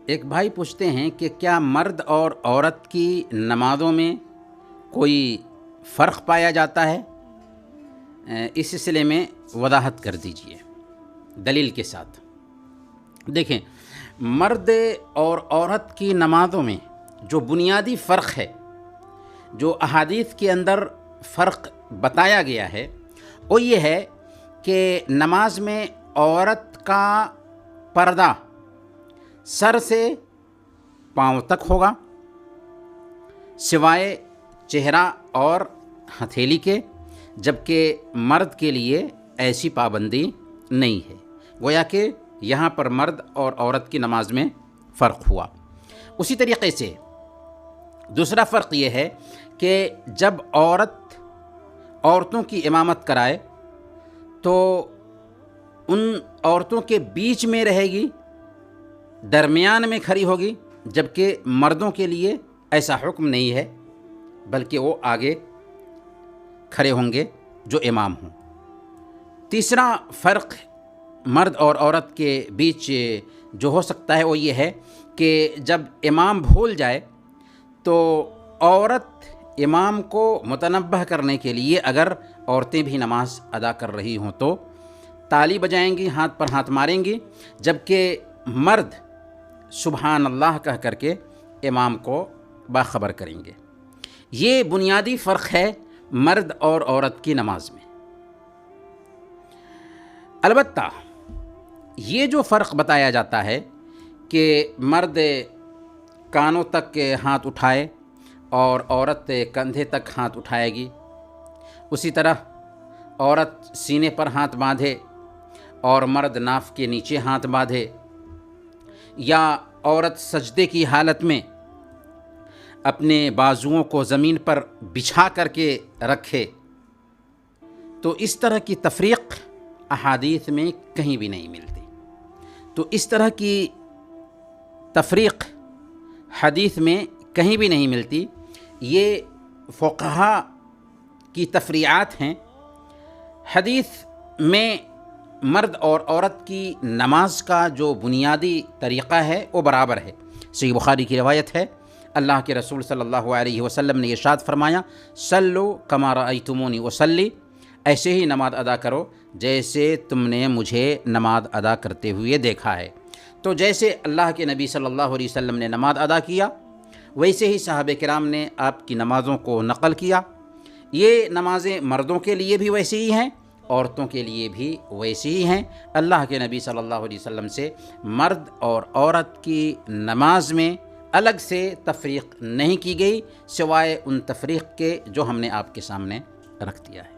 ایک بھائی پوچھتے ہیں کہ کیا مرد اور عورت کی نمازوں میں کوئی فرق پایا جاتا ہے؟ اس سلسلے میں وضاحت کر دیجئے دلیل کے ساتھ۔ دیکھیں، مرد اور عورت کی نمازوں میں جو بنیادی فرق ہے، جو احادیث کے اندر فرق بتایا گیا ہے، وہ یہ ہے کہ نماز میں عورت کا پردہ سر سے پاؤں تک ہوگا، سوائے چہرہ اور ہتھیلی کے، جبکہ مرد کے لیے ایسی پابندی نہیں ہے۔ گویا کہ یہاں پر مرد اور عورت کی نماز میں فرق ہوا۔ اسی طریقے سے دوسرا فرق یہ ہے کہ جب عورتوں کی امامت کرائے تو ان عورتوں کے بیچ میں رہے گی، درمیان میں کھڑی ہوگی، جبکہ مردوں کے لیے ایسا حکم نہیں ہے، بلکہ وہ آگے کھڑے ہوں گے جو امام ہوں۔ تیسرا فرق مرد اور عورت کے بیچ جو ہو سکتا ہے وہ یہ ہے کہ جب امام بھول جائے تو عورت امام کو متنبہ کرنے کے لیے، اگر عورتیں بھی نماز ادا کر رہی ہوں تو تالی بجائیں گی، ہاتھ پر ہاتھ ماریں گی، جبکہ مرد سبحان اللہ کہہ کر کے امام کو باخبر کریں گے۔ یہ بنیادی فرق ہے مرد اور عورت کی نماز میں۔ البتہ یہ جو فرق بتایا جاتا ہے کہ مرد کانوں تک ہاتھ اٹھائے اور عورت کندھے تک ہاتھ اٹھائے گی، اسی طرح عورت سینے پر ہاتھ باندھے اور مرد ناف کے نیچے ہاتھ باندھے، یا عورت سجدے کی حالت میں اپنے بازوؤں کو زمین پر بچھا کر کے رکھے، تو اس طرح کی تفریق احادیث میں کہیں بھی نہیں ملتی۔ تو اس طرح کی تفریق حدیث میں کہیں بھی نہیں ملتی۔ یہ فقہا کی تفریعات ہیں۔ حدیث میں مرد اور عورت کی نماز کا جو بنیادی طریقہ ہے وہ برابر ہے۔ صحیح بخاری کی روایت ہے، اللہ کے رسول صلی اللہ علیہ وسلم نے ارشاد فرمایا، صلو کما رأیتمونی اصلی، ایسے ہی نماز ادا کرو جیسے تم نے مجھے نماز ادا کرتے ہوئے دیکھا ہے۔ تو جیسے اللہ کے نبی صلی اللہ علیہ وسلم نے نماز ادا کیا، ویسے ہی صحابہ کرام نے آپ کی نمازوں کو نقل کیا۔ یہ نمازیں مردوں کے لیے بھی ویسے ہی ہیں، عورتوں کے لیے بھی ویسے ہی ہیں۔ اللہ کے نبی صلی اللہ علیہ وسلم سے مرد اور عورت کی نماز میں الگ سے تفریق نہیں کی گئی، سوائے ان تفریق کے جو ہم نے آپ کے سامنے رکھ دیا ہے۔